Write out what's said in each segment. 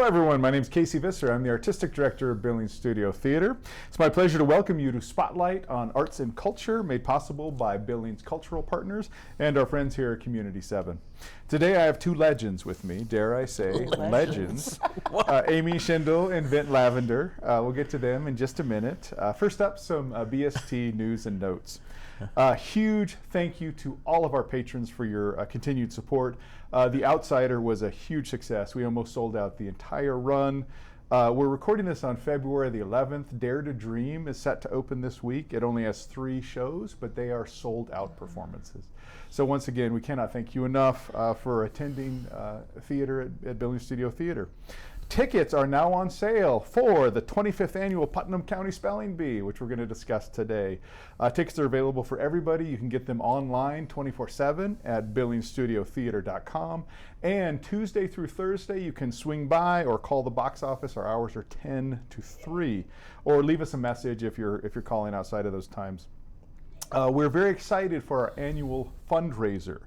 everyone, my name is Casey Visser. I'm the Artistic Director of Billings Studio Theatre. It's my pleasure to welcome you to Spotlight on Arts and Culture, made possible by Billings Cultural Partners and our friends here at Community 7. Today I have two legends with me, dare I say, legends. Amy Schendel and Vint Lavinder. We'll get to them in just a minute. First up, some BST news and notes. Huge thank you to all of our patrons for your continued support. The Outsider was a huge success. We almost sold out the entire run. We're recording this on February the 11th. Dare to Dream is set to open this week. It only has 3 shows, but they are sold out performances. So once again, we cannot thank you enough for attending theater at Billings Studio Theatre. Tickets are now on sale for the 25th annual Putnam County Spelling Bee, which we're going to discuss today. Tickets are available for everybody. You can get them online 24/7 at billingsstudiotheater.com. And Tuesday through Thursday, you can swing by or call the box office. Our hours are 10 to 3. Or leave us a message if you're calling outside of those times. We're very excited for our annual fundraiser.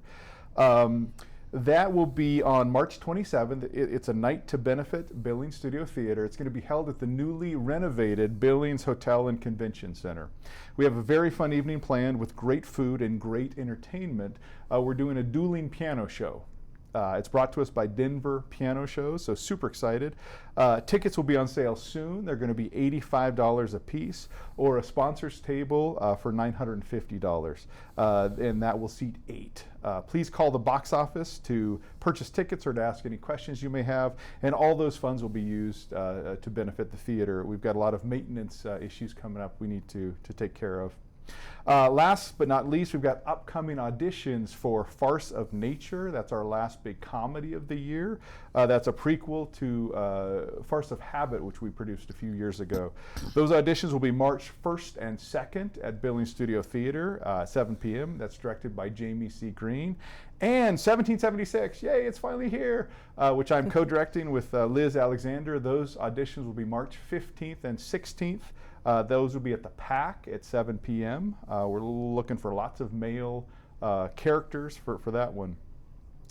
That will be on March 27th. It's a night to benefit Billings Studio Theatre. It's going to be held at the newly renovated Billings Hotel and Convention Center. We have a very fun evening planned with great food and great entertainment. We're doing a dueling piano show. It's brought to us by Denver Piano Shows, so super excited. Tickets will be on sale soon. They're going to be $85 a piece, or a sponsors table for $950, and that will seat 8. Please call the box office to purchase tickets or to ask any questions you may have, and all those funds will be used to benefit the theater. We've got a lot of maintenance issues coming up we need to take care of. Last but not least, we've got upcoming auditions for Farce of Nature. That's our last big comedy of the year. That's a prequel to Farce of Habit, which we produced a few years ago. Those auditions will be March 1st and 2nd at Billings Studio Theatre, 7 p.m. That's directed by Jamie C. Green. And 1776, yay, it's finally here, which I'm co-directing with Liz Alexander. Those auditions will be March 15th and 16th. Those will be at the PAC at 7 p.m. We're looking for lots of male characters for that one.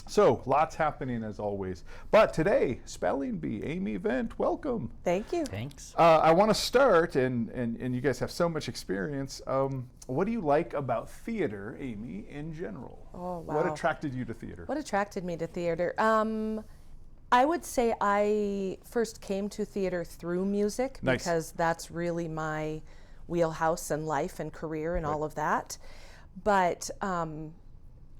So, lots happening as always. But today, Spelling Bee, Amy, Vint, welcome. Thank you. Thanks. I want to start, and you guys have so much experience. What do you like about theater, Amy, in general? Oh, wow. What attracted you to theater? What attracted me to theater? I would say I first came to theater through music. Nice. Because that's really my wheelhouse and life and career and all of that. But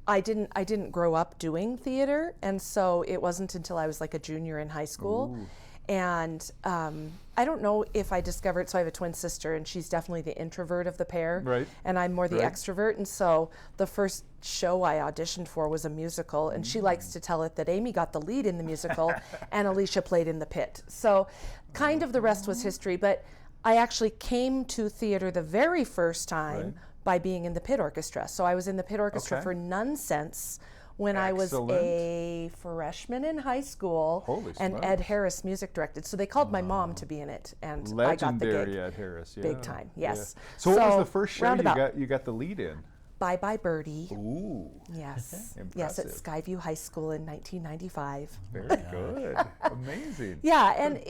I didn't grow up doing theater, and so it wasn't until I was like a junior in high school. Ooh. And I don't know if I discovered, so I have a twin sister, and she's definitely the introvert of the pair, Right. and I'm more the Right. extrovert. And so the first show I auditioned for was a musical, and she likes to tell it that Amy got the lead in the musical and Alicia played in the pit. So kind of the rest was history, but I actually came to theater the very first time Right. by being in the pit orchestra. So I was in the pit orchestra Okay. for Nonsense when I was Excellent. a freshman in high school, Holy and smokes. Ed Harris music directed. So they called my mom to be in it, and I got the Legendary gig. Ed Harris, yeah. Big time, yes. Yeah. So what was the first show roundabout. you got the lead in? Bye Bye Birdie. Ooh, Yes. Yes, at Impressive. Skyview High School in 1995. very good. Amazing. Yeah, and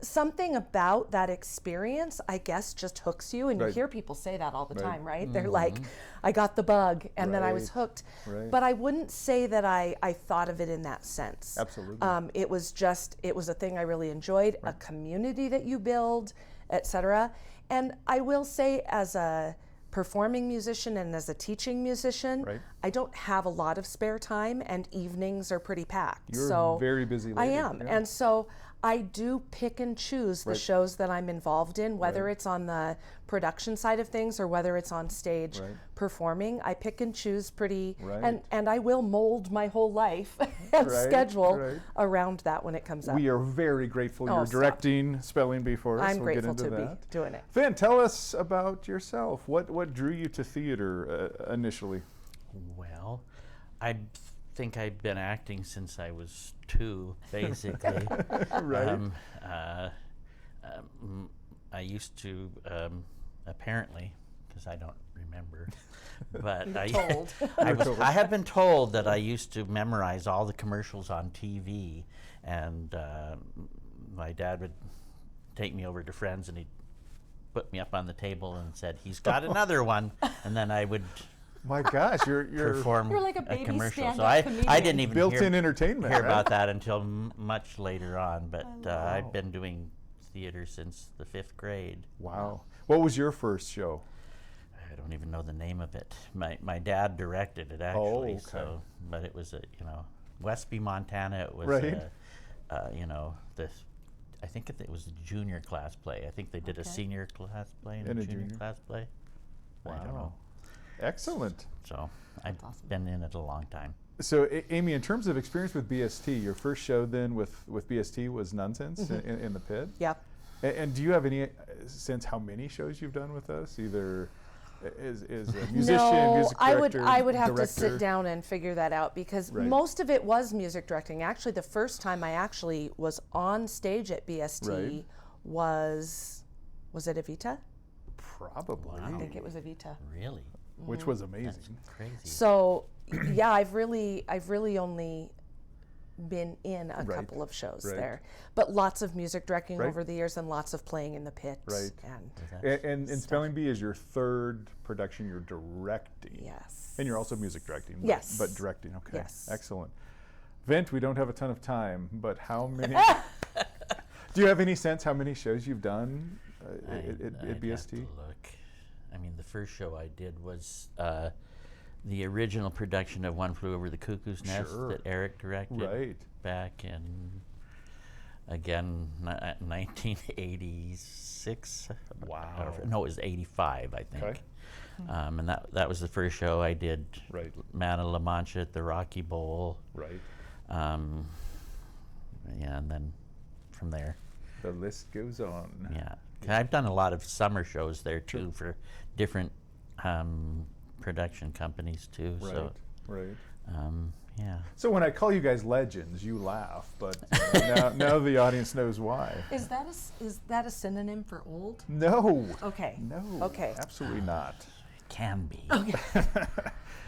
something about that experience, I guess, just hooks you. And Right. you hear people say that all the Right. time, right? They're like, I got the bug, and then I was Right. hooked. Right. But I wouldn't say that I thought of it in that sense. Absolutely. It was a thing I really enjoyed, a community that you build, etc. And I will say, as a performing musician and as a teaching musician, Right. I don't have a lot of spare time, and evenings are pretty packed. You're so a very busy I lady. am. Yeah. And so I do pick and choose the Right. shows that I'm involved in, whether Right. it's on the production side of things or whether it's on stage Right. performing. I pick and choose pretty, Right. and I will mold my whole life and Right, schedule right. around that when it comes up. We are very grateful Oh, you're stop. directing Spelling Bee for us. I'm We'll grateful get to into be that. doing it. Finn, tell us about yourself. What drew you to theater initially? Well, I think I'd been acting since I was 2, basically. Right. I used to, apparently, because I don't remember. But Told. I have been told that I used to memorize all the commercials on TV, and my dad would take me over to friends, and he'd put me up on the table and said, "He's got another one," and then I would My gosh, you're perform You're like a baby commercial. So stand-up I didn't even built-in entertainment. hear right? about that until much later on. But I've been doing theater since the 5th grade. Wow. What was your first show? I don't even know the name of it. My dad directed it actually. okay. So, but it was Westby, Montana. It was Right. this. I think it was a junior class play. I think they did a senior class play and a junior class play. I don't know. Excellent. So I've been in it a long time. So, Amy, in terms of experience with BST, your first show then with BST was Nonsense in the Pit. Yep. And do you have any sense how many shows you've done with us, either as a musician, music director, I would have director? to sit down and figure that out because Right. most of it was music directing. Actually, the first time I actually was on stage at BST Right. was it Evita? Probably. I think it was Evita. Really? Which was amazing. Crazy. So yeah, I've really only been in a Right. couple of shows Right. there, but lots of music directing Right. over the years and lots of playing in the pit. Right. And And Spelling Bee is your third production you're directing. yes. And you're also music directing. Yes. But directing, okay. Yes. Excellent. Vint, we don't have a ton of time, but how many? Do you have any sense how many shows you've done I'd at have BST? to look. I mean, the first show I did was the original production of One Flew Over the Cuckoo's Nest Sure. that Eric directed Right. back in, 1986. Wow. No, it was 85, I think. Okay. And that was the first show I did. Right. Man of La Mancha at the Rocky Bowl. Right. Yeah, and then from there. The list goes on. Yeah, I've done a lot of summer shows there too for different production companies too. Right. So Right. yeah, So when I call you guys legends, you laugh, but now the audience knows why. Is that a synonym for old? No. Okay. No. Okay. Absolutely not. it can be.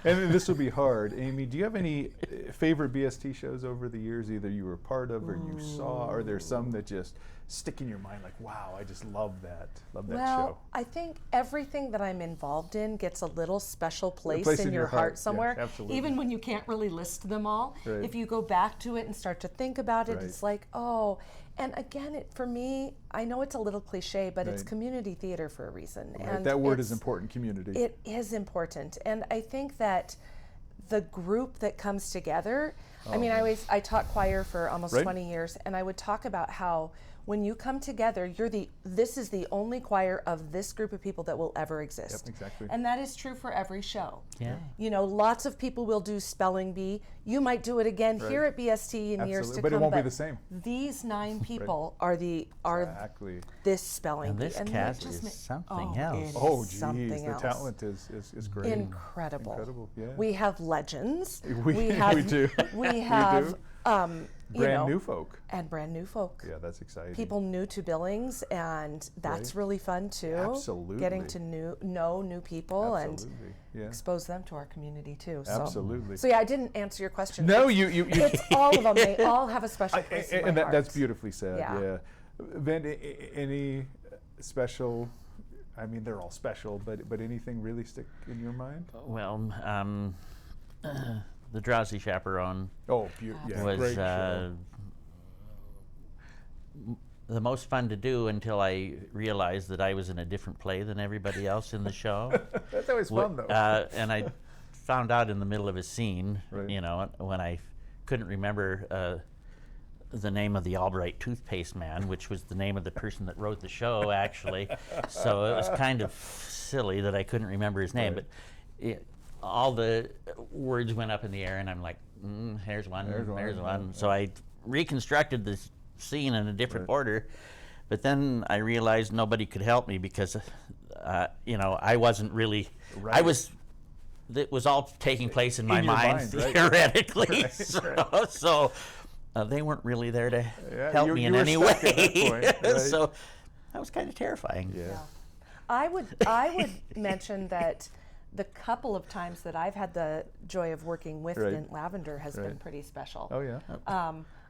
And this will be hard. Amy, do you have any favorite BST shows over the years, either you were part of or you saw, or there's some that just stick in your mind like, wow, I just love that show? I think everything that I'm involved in gets a little special place, place in your heart yes, somewhere. absolutely. Even when you can't really list them all. Right. If you go back to it and start to think about it, Right. it's like, oh, and again, for me, I know it's a little cliche, but it's Right. community theater for a reason. Right, And that word is it's- important, community. It is important, and I think that the group that comes together. I mean, I taught choir for almost Right. 20 years, and I would talk about how when you come together, this is the only choir of this group of people that will ever exist. Yep, exactly. And that is true for every show. Yeah. You know, lots of people will do Spelling Bee. You might do it again here at BST in years to Absolutely, but come. it won't be the same. These 9 people are Exactly. this Spelling And Bee, this and cast it just is something it else. is Oh, geez, something the else. talent is great. Incredible. Incredible, yeah. We have legends. We do. We have do. you New folk. and brand new folk. Yeah, that's exciting. People new to Billings, and that's Right. really fun too. Absolutely. Getting to know new people and Absolutely. Yeah. expose them to our community too. Absolutely. So yeah, I didn't answer your question. No, It's- you It's all of them. They all have a special place in my and heart. that's beautifully said. Yeah. Yeah. Then any special? I mean, they're all special, but anything really stick in your mind? Well, the Drowsy Chaperone Oh, was great show. the most fun to do until I realized that I was in a different play than everybody else in the show. That's always fun, though. And I found out in the middle of a scene, Right. you know, when I couldn't remember the name of the Albright toothpaste man, which was the name of the person that wrote the show, actually. So it was kind of silly that I couldn't remember his name. Right. But all the words went up in the air, and I'm like, here's one, There's there's one, one. yeah. So I reconstructed this scene in a different Right. order. But then I realized nobody could help me because, you know, I wasn't really, Right. it was all taking place in my your mind, mind, right. theoretically. Right, So they weren't really there to Yeah, help you- me you in were any stuck way. at that point, right. So that was kind of terrifying. Yeah. I would mention that the couple of times that I've had the joy of working with Right. Vint Lavinder has been Right. pretty special. Oh yeah.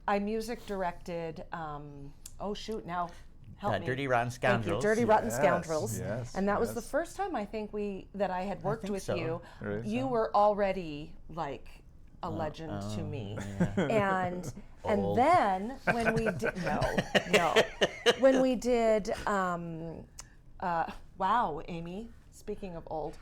I music directed, oh shoot, now help me. Dirty Rotten Thank you, Scoundrels. Dirty Rotten Yes, Scoundrels. yes, And that was the yes. first time I think that I had worked think with so. you. Right. You were already like a legend to me. And Old. then when we did when we did wow, Amy, speaking of old.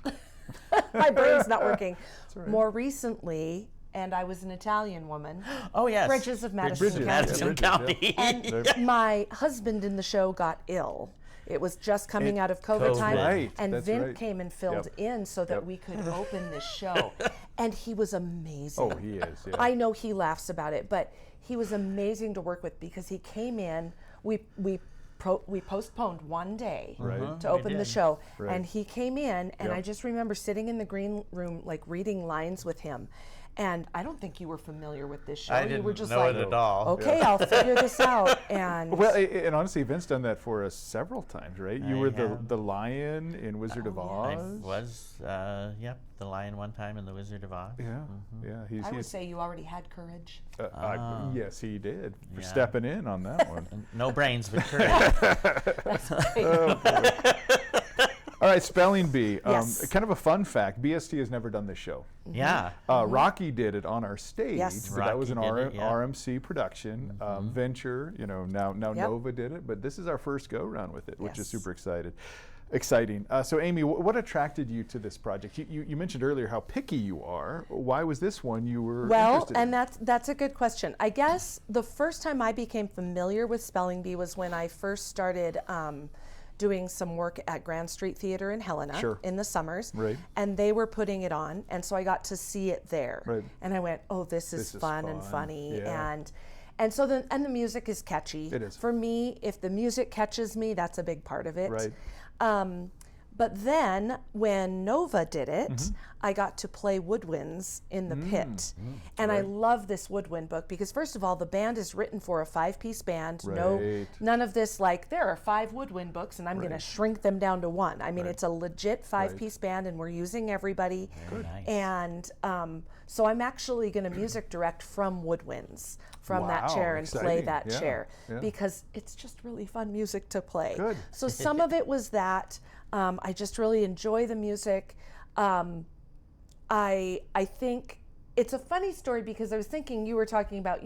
My brain's not working. right. More recently, and I was an Italian woman. Oh yes. Bridges of Madison Bridges, County. Madison Bridges, yeah. County. And my husband in the show got ill. It was just coming out of COVID time. Right, And that's Vint right. came and filled Yep. in so that Yep. we could open the show. And he was amazing. Oh, he is. Yeah. I know he laughs about it, but he was amazing to work with because he came in. We postponed one day Right. to open the did. show, Right. and he came in, and Yep. I just remember sitting in the green room, like reading lines with him. And I don't think you were familiar with this show. I You didn't were just know like, it at all. okay, I'll figure this out. And Well, and honestly, Vince done that for us several times, right? You I were have. the lion in Wizard of I Oz. was, the Lion one time in The Wizard of Oz. Yeah, yeah. I would He's say you already had courage. yes, he did for Yeah. stepping in on that one. No brains, but courage. All right, spelling bee. Yes. Kind of a fun fact. BST has never done this show. Yeah. Rocky did it on our stage, Yes. but that was an Rocky did it, yeah. RMC production. Venture, now Yep. Nova did it, but this is our first go round with it, which is Yes. super exciting. So Amy, what attracted you to this project? You mentioned earlier how picky you are. Why was this one you were Well, interested and in? that's a good question. I guess the first time I became familiar with Spelling Bee was when I first started doing some work at Grand Street Theatre in Helena Sure. in the summers. Right. And they were putting it on, and so I got to see it there. Right. And I went, oh, this is fun and fun. funny. Yeah. And so the music is catchy. It is. For me, if the music catches me, that's a big part of it. Right. But then when Nova did it, Mm-hmm. I got to play woodwinds in the pit. And I love this woodwind book because first of all, the band is written for a 5-piece band. Right. None of this like, there are 5 woodwind books and I'm going to shrink them down to 1. I mean, it's a legit 5-piece band and we're using everybody. Very nice. And so I'm actually going to music direct from woodwinds, from that Wow, chair and play exciting. that Yeah, chair yeah. because it's just really fun music to play. Good. So some of it was that. I just really enjoy the music. I think it's a funny story because I was thinking you were talking about,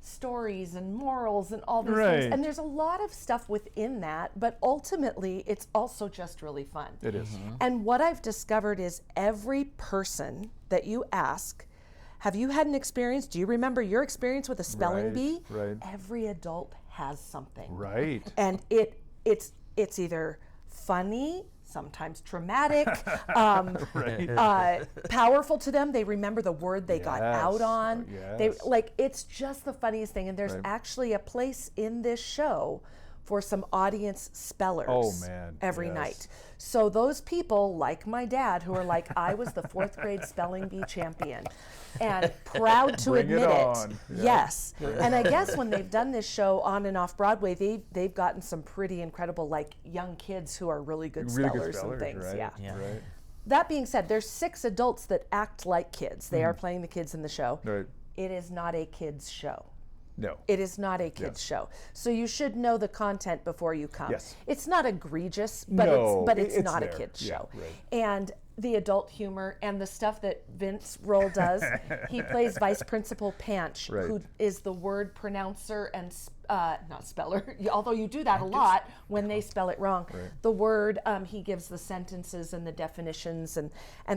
stories and morals and all these Right. things. And there's a lot of stuff within that, but ultimately it's also just really fun. It is. And what I've discovered is every person that you ask, have you had an experience? Do you remember your experience with a spelling Right, bee? right. Every adult has something. Right. And it's either funny, sometimes traumatic, powerful to them. They remember the word they got Yes. out on. Yes. It's just the funniest thing. And there's Right. actually a place in this show for some audience spellers Oh, man, every yes. night. So those people, like my dad, who are like, I was the 4th grade spelling bee champion and proud to Bring it admit it. on. Yeah. Yes. And I guess when they've done this show on and off Broadway, they've gotten some pretty incredible, like, young kids who are really good Really spellers, good spellers, and things. right? Yeah. Yeah. Right. That being said, there's 6 adults that act like kids. They are playing the kids in the show. Right. It is not a kids show. No. It is not a kids Yes. show. So you should know the content before you come. Yes. It's not egregious, but No, it's not there. a kids Yeah, show. right. And the adult humor and the stuff that Vince Roll does, he plays Vice Principal Panch, Right. who is the word pronouncer and not speller, although you do that a lot when they spell it wrong. Right. The word, he gives the sentences and the definitions and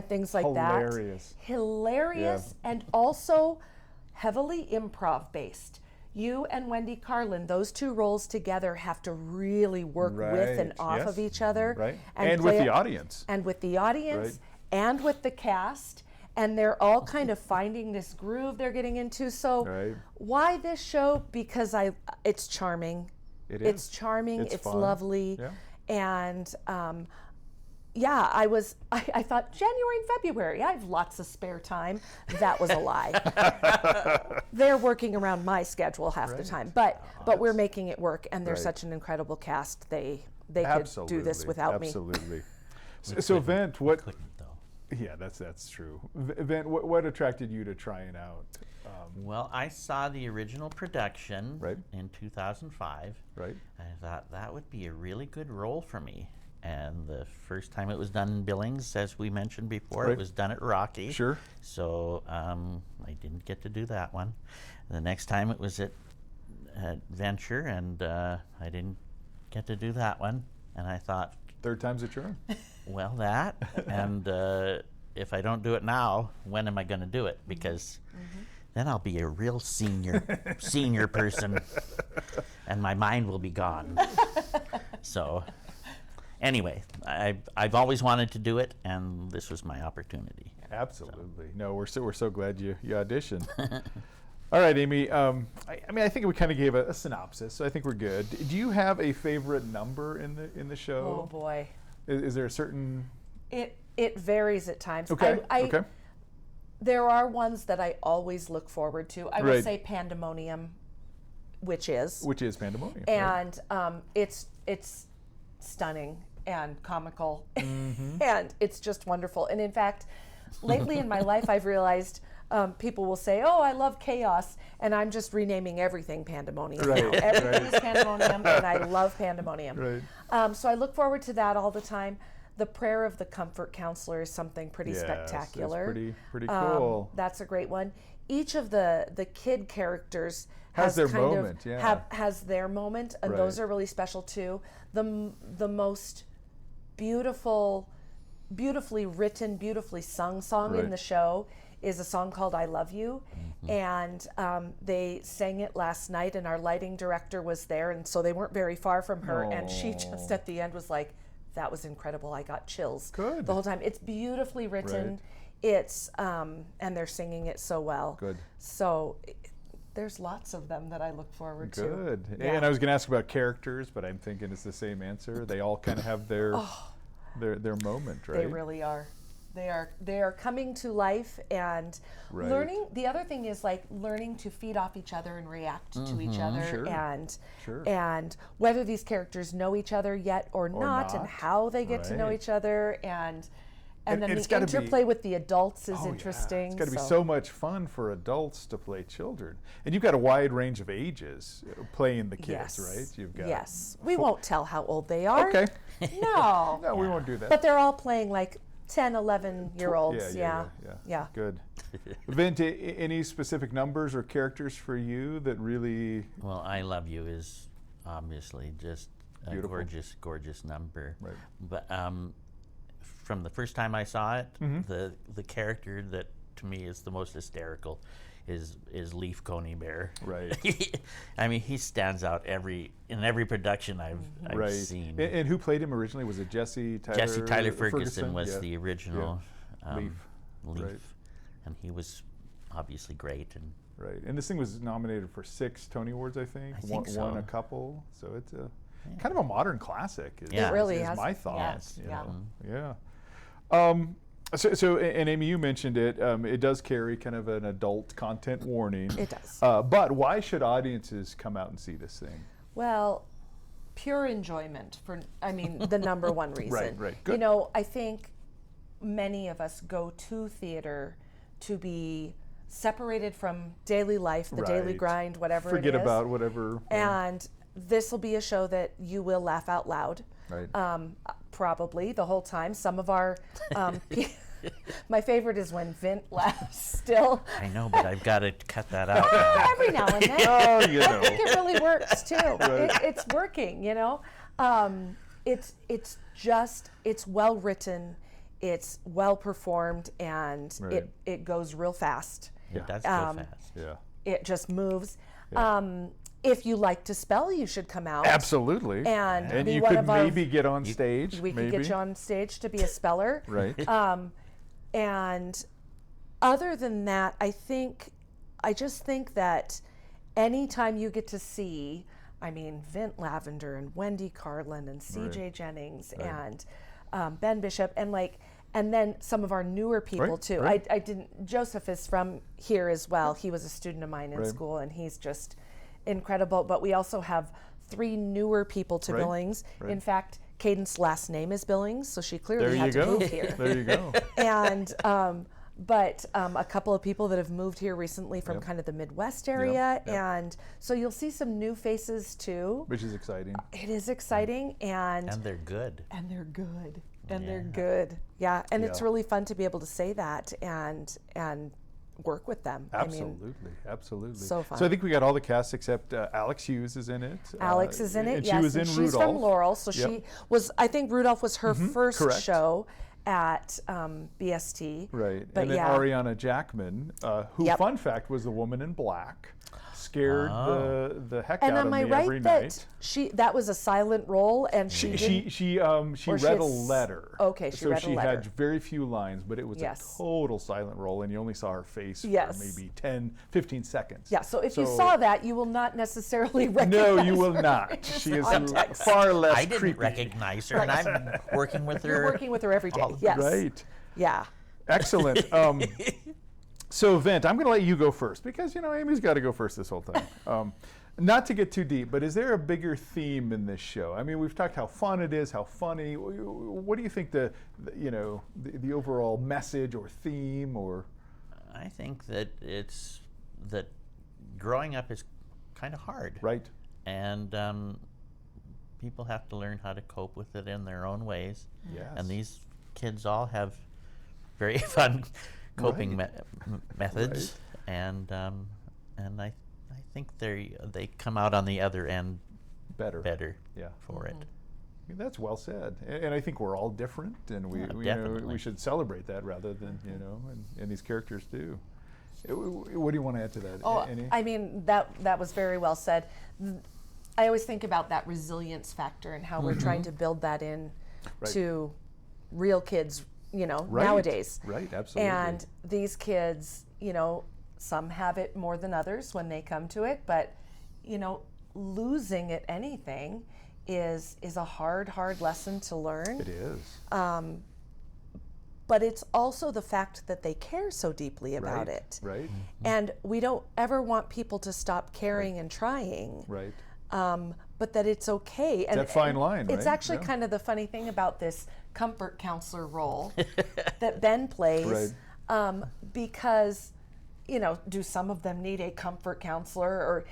things like Hilarious. that. Hilarious and also heavily improv based. You and Wendy Carlin, those 2 roles together have to really work with and Right, off yes. of each other. Right. And with play the it- audience. And with the audience Right. and with the cast. And they're all kind of finding this groove they're getting into. So Right. why this show? Because it's charming. It It's is. charming. It's It's fun. lovely. Yeah. And yeah, I thought January and February, I have lots of spare time. That was a lie. They're working around my schedule half the time, but we're making it work, and they're Right. such an incredible cast. They they could do this without me. Absolutely. We So couldn't- Vint, we what? couldn't, though. Yeah, that's true. Vint, what attracted you to trying out? Well, I saw the original production Right. in 2005. Right. I thought that would be a really good role for me. And the first time it was done in Billings, as we mentioned before, Right. it was done at Rocky. Sure. So I didn't get to do that one. The next time it was at Venture, and I didn't get to do that one. And I thought, Third time's a charm. well, that, and if I don't do it now, when am I going to do it? Because then I'll be a real senior person, and my mind will be gone. So anyway, I've always wanted to do it, and this was my opportunity. Absolutely. No, we're so glad you auditioned. All right, Amy. I mean, I think we kind of gave a synopsis, so I think we're good. Do you have a favorite number in the show? Oh boy, Is there a certain? it varies at times. Okay. Okay. There are ones that I always look forward to. I would Right. say Pandemonium, which is Pandemonium. Right? and it's stunning and comical, Mm-hmm. and it's just wonderful. And in fact, lately in my life, I've realized people will say, "Oh, I love chaos," and I'm just renaming everything Pandemonium. Right, Now. Everything right. is Pandemonium, and I love Pandemonium. Right. So I look forward to that all the time. The Prayer of the Comfort Counselor is something pretty Yes, spectacular. It's pretty cool. That's a great one. Each of the kid characters Has their kind moment, of yeah. has their moment, and Right. those are really special too. The most beautifully written, beautifully sung song Right. in the show is a song called "I Love You," and they sang it last night, and our lighting director was there, and so they weren't very far from her, and she just at the end was like, "That was incredible. I got chills Good. the whole time." It's beautifully written. Right. It's and they're singing it so well. Good. So there's lots of them that I look forward to. Good. Yeah. And I was going to ask about characters, but I'm thinking it's the same answer. They all kind of have their moment, right? They really are. They are coming to life and Right. learning. The other thing is like learning to feed off each other and react to each other, Sure. and Sure. and whether these characters know each other yet or not, and not. how they get to know Right. each other, and then it's the gotta be- interplay with the adults is Oh, yeah. interesting. It's got to be so much fun for adults to play children. And you've got a wide range of ages playing the kids, Yes. right? You've got Yes. We won't tell how old they are. Okay. No. No, we won't do that. But they're all playing like 10, 11-year-olds. Yeah. Good. Vint, any specific numbers or characters for you that really? Well, I Love You is obviously just a Beautiful. gorgeous number. Right. But from the first time I saw it, Mm-hmm. the character that to me is the most hysterical is Leaf Coney Bear. Right. I mean, he stands out in every production I've Right. seen. And who played him originally? Was it Jesse Tyler? Jesse Tyler Ferguson was Yeah. the original Leaf. Leaf, Right. and he was obviously great. And Right. And this thing was nominated for 6 Tony Awards, I think. I think Won so. a couple. So it's kind of a modern classic. Is, Yeah. It really is has. my thought. Yes. you Yeah. know. Yeah. So, and Amy, you mentioned it. It does carry kind of an adult content warning. It does. But why should audiences come out and see this thing? Well, pure enjoyment the number one reason. Right. You Good. know, I think many of us go to theater to be separated from daily life, the daily Right. grind, whatever Forget it is. about whatever. And this will be a show that you will laugh out loud. Right. Probably the whole time. Some of our, my favorite is when Vint laughs still. I know, but I've got to cut that out now. Every now and then. Oh, you I think know. it really works too. Right. It's working, you know. It's well written, it's well performed, and Right. it goes real fast. It does go fast. Yeah. It just moves. Yeah. If you like to spell, you should come out. Absolutely. And be you one could of our- maybe get on stage. We maybe. could get you on stage to be a speller. Right. And other than that, I just think that anytime you get to see, Vint Lavinder and Wendy Carlin and C.J. Right. Jennings Right. and Ben Bishop and then some of our newer people Right, too. right. Joseph is from here as well. He was a student of mine in Right. school, and he's just incredible. But we also have 3 newer people to Right, Billings. right. In fact, Caden's last name is Billings, so she There clearly you had to go. move here. There you go. And but a couple of people that have moved here recently from Yep. kind of the Midwest area, Yep. and so you'll see some new faces too. Which is exciting. It is exciting, and And they're good. they're good, and they're Yeah. good. Yeah, and it's Yeah. really fun to be able to say that and work with them. I mean, Absolutely, absolutely. so fun. So I think we got all the cast except Alex Hughes is in it. Alex is in it. And yes, she was in and Rudolph. she's from Laurel, so Yep. she was. I think Rudolph was her first correct. show at BST. Right. But and then yeah. Ariana Jackman, who, Yep. fun fact, was the woman in black, scared Oh. the heck And out of am I me right every that night. that was a silent role, and She or she read had a letter. okay, she so read a she letter. had very few lines, but it was Yes. a total silent role, and you only saw her face Yes. for maybe 10, 15 seconds. Yeah, so if you saw that, you will not necessarily recognize No, you will her not. in She is context. far less I didn't creepy. recognize her, and I'm working with her. You're working with her every day. all- Yes. Right. Yeah. Excellent. So, Vint, I'm going to let you go first because, Amy's got to go first this whole time. Not to get too deep, but is there a bigger theme in this show? I mean, we've talked how fun it is, how funny. What do you think the overall message or theme or? I think that it's that growing up is kind of hard. Right. And people have to learn how to cope with it in their own ways. Yes. And these kids all have very fun coping methods, and I think they come out on the other end better Yeah. for it. I mean, that's well said, and I think we're all different, and we Definitely. should celebrate that rather than and these characters do. What do you want to add to that? Oh, Annie? I mean, that was very well said. I always think about that resilience factor and how we're trying to build that in Right. to real kids, Right. nowadays. Right, absolutely. And these kids, some have it more than others when they come to it, but, losing at anything is a hard lesson to learn. It is. But it's also the fact that they care so deeply about Right, it. right. And we don't ever want people to stop caring and trying. Right. But that it's okay. And that fine line, It's right? actually Yeah. kind of the funny thing about this comfort counselor role that Ben plays, because, do some of them need a comfort counselor or,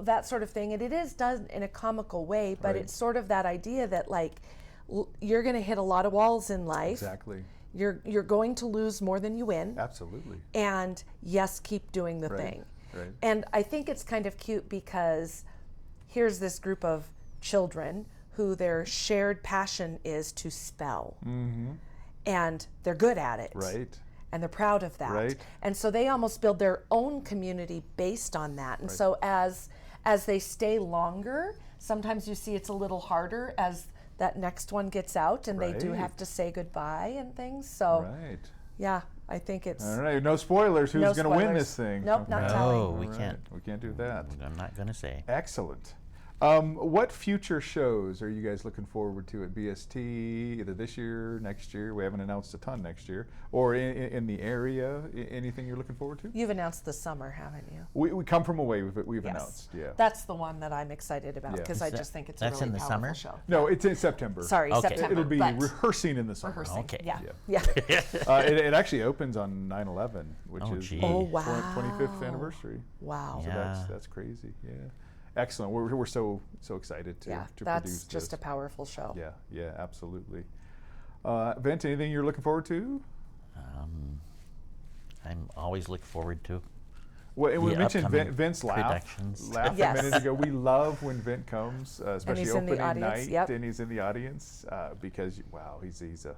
that sort of thing. And it is done in a comical way, but Right. it's sort of that idea that you're going to hit a lot of walls in life. Exactly. You're going to lose more than you win. Absolutely. And yes, keep doing the Right, thing. right. And I think it's kind of cute because here's this group of children who their shared passion is to spell. Mm-hmm. And they're good at it. Right. And they're proud of that. Right. And so they almost build their own community based on that. And so as they stay longer, sometimes you see it's a little harder as that next one gets out and they do Right. have to say goodbye and things. So Right. yeah, I think it's All right. No spoilers. Who's No going to win spoilers. this thing? Nope, not No, telling. we All right. can't. We can't do that. I'm not going to say. Excellent. What future shows are you guys looking forward to at BST, either this year, next year? We haven't announced a ton next year. Or in the area, anything you're looking forward to? You've announced the summer, haven't you? We come from away, we've Yes. announced, yeah. That's the one that I'm excited about Yeah. because Is I that- just think it's a that's really in the powerful summer? show. No, it's in September. Sorry, Okay. September. It'll be but rehearsing in the summer. rehearsing. Okay. Yeah. Yeah. Yeah. It actually opens on 9/11, which Oh, is gee. the Oh, wow. 25th anniversary. Wow. So Yeah. that's crazy. Yeah. Excellent. We're so excited to Yeah, to that's produce just a this. powerful show. Yeah, absolutely. Vint, anything you're looking forward to? I'm always look forward to. Well, and we The mentioned upcoming Vint's laugh productions. Yes. a minute ago. We love when Vint comes, especially he's in the opening audience, night, yep. and he's in the audience because wow, he's a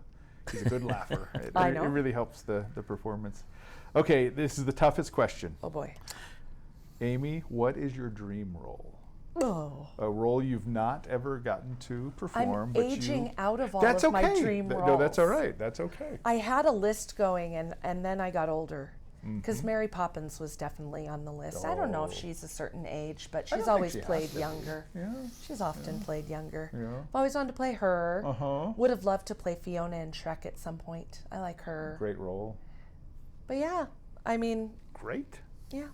good laugher. I know. It really helps the performance. Okay, this is the toughest question. Oh boy. Amy, what is your dream role? Oh. A role you've not ever gotten to perform, I'm but aging you. out of all That's of okay. my dream roles. No, that's all right. That's okay. I had a list going and then I got older. Mm-hmm. Because Mary Poppins was definitely on the list. I don't know if Oh. she's a certain age, but I she's don't think always she has played to be. younger. Yeah. She's often played younger. Yeah. I've always wanted to play her. Uh-huh. Would have loved to play Fiona in Shrek at some point. I like her. Great role. But yeah, I mean, Great. yeah.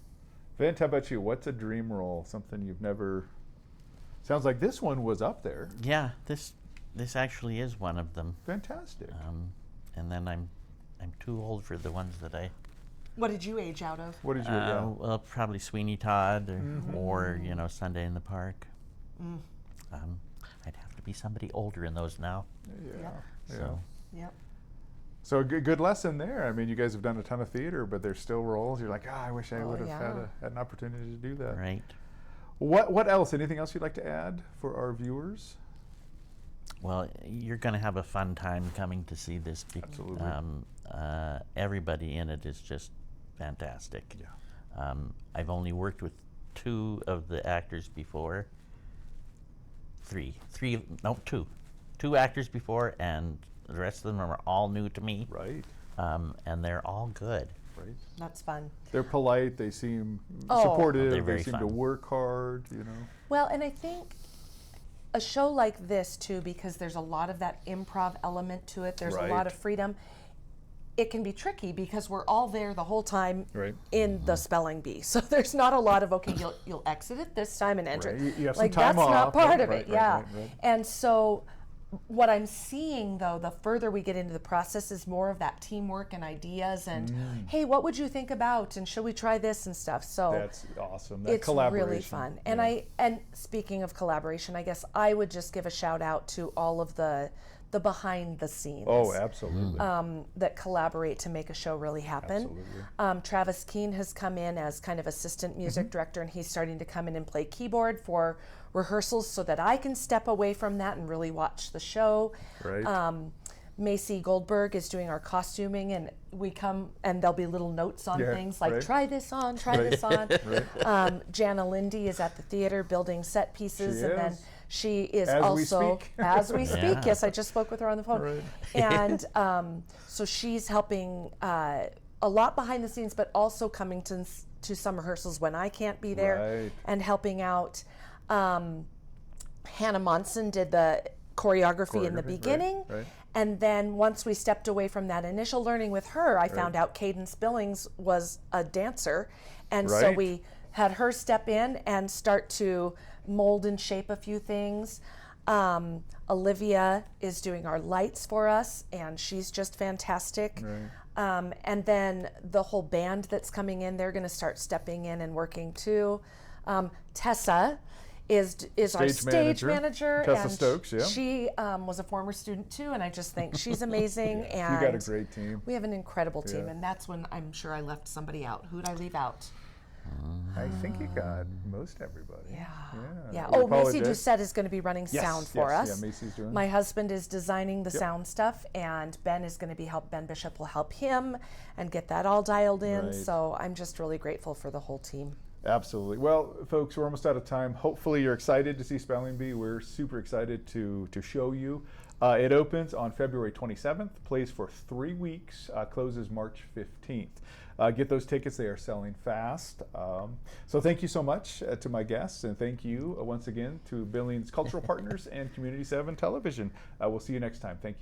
Vint, how about you? What's a dream role? Something you've never Sounds like this one was up there. Yeah, this actually is one of them. Fantastic. And then I'm too old for the ones that I. What did you age out of? What did you? Well, probably Sweeney Todd, or Sunday in the Park. I'd have to be somebody older in those now. Yeah. So. Yep. So good lesson there. I mean, you guys have done a ton of theater, but there's still roles. You're like, I wish I would have had an opportunity to do that. Right. What else? Anything else you'd like to add for our viewers? Well, you're going to have a fun time coming to see this. Absolutely. Everybody in it is just fantastic. Yeah. I've only worked with two of the actors before. Two actors before, and the rest of them are all new to me. Right. And they're all good. Right. That's fun. They're polite. They seem Oh. supportive. They're They very seem fun. to work hard. Well, and I think a show like this too, because there's a lot of that improv element to it. There's a lot Right. of freedom. It can be tricky because we're all there the whole time Right. in the spelling bee. So there's not a lot of, okay, you'll exit it this time and enter Right. it. You have some Like time that's not off. part Right, of right, it, right, yeah. right. And so what I'm seeing though, the further we get into the process is more of that teamwork and ideas and, hey, what would you think about? And should we try this and stuff? So That's awesome. That it's collaboration. really fun. And Yeah. and speaking of collaboration, I guess I would just give a shout out to all of the behind the scenes. Oh, absolutely. That collaborate to make a show really happen. Absolutely. Travis Keene has come in as kind of assistant music director, and he's starting to come in and play keyboard for rehearsals so that I can step away from that and really watch the show. Right. Macy Goldberg is doing our costuming, and we come and there'll be little notes on Yeah, things like right. try this on, try Right. this on. Right. Jana Lindy is at the theater building set pieces, She and then is. she is As we also speak. as we speak. Yeah. Yes, I just spoke with her on the phone, Right. and so she's helping a lot behind the scenes, but also coming to some rehearsals when I can't be there Right. and helping out. Hannah Monson did the choreography in the Choreography, right, beginning. right. And then once we stepped away from that initial learning with her, I found out Cadence Billings was a dancer. And so Right. we had her step in and start to mold and shape a few things. Olivia is doing our lights for us, and she's just fantastic. Right. And then the whole band that's coming in, they're going to start stepping in and working too. Tessa is our stage manager. Tessa and Stokes, yeah. She was a former student too, and I just think she's amazing. And You got a great team. we have an incredible team, Yeah. and that's when I'm sure I left somebody out. Who did I leave out? I think you got most everybody. Yeah. We Oh, Macy apologize. Doucette is going to be running Yes, sound for yes, us. yeah, Macy's doing. My husband is designing the sound stuff, and Ben is going to be Ben Bishop will help him and get that all dialed in. Right. So I'm just really grateful for the whole team. Absolutely. Well, folks, we're almost out of time. Hopefully you're excited to see Spelling Bee. We're super excited to show you. It opens on February 27th, plays for 3 weeks, closes March 15th. Get those tickets. They are selling fast. So thank you so much to my guests, and thank you once again to Billings Cultural Partners and Community 7 Television. We'll see you next time. Thank you.